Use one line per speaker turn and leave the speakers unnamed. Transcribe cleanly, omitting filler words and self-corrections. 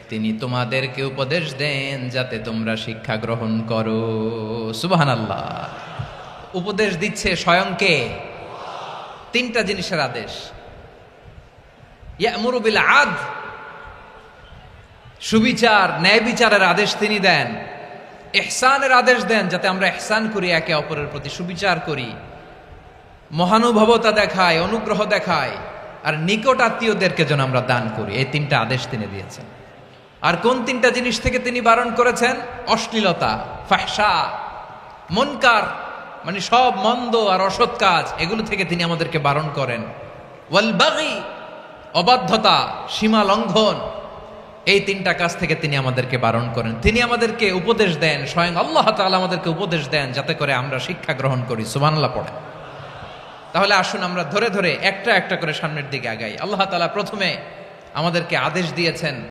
তিনি তোমাদেরকে উপদেশ দেন যাতে তোমরা শিক্ষা গ্রহণ করো। সুবহানাল্লাহ। উপদেশ দিচ্ছে স্বয়ং কে? তিনটা জিনিসের আদেশ। ইয়া'মুরু বিল আদল, সুবিচার ন্যায় বিচারের আদেশ তিনি দেন। ইহসানের আদেশ দেন, যাতে আমরা ইহসান করি, একে অপরের প্রতি সুবিচার করি, মহানুভবতা দেখায়, অনুগ্রহ দেখায়, আর নিকট আত্মীয়দেরকে যেন আমরা দান করি। এই তিনটা আদেশ তিনি দিয়েছেন। আর কোন তিনটা জিনিস থেকে তিনি বারণ করেছেন? অশ্লীলতা, ফাহশা, মুনকার, মানে সব মন্দ আর অসৎ কাজ, এগুলো থেকে তিনি আমাদেরকে বারণ করেন। ওয়াল বাগি, অবাধ্যতা, সীমা লঙ্ঘন, এই তিনটা কাজ থেকে তিনি আমাদেরকে বারণ করেন। তিনি আমাদেরকে উপদেশ দেন, স্বয়ং আল্লাহ তাআলা আমাদেরকে উপদেশ দেন যাতে করে আমরা শিক্ষা গ্রহণ করি। সুবহানাল্লাহ পড়ে। তাহলে আসুন আমরা ধরে ধরে একটা একটা করে সামনের দিকে আগাই। আল্লাহ তাআলা প্রথমে আমাদেরকে আদেশ দিয়েছেন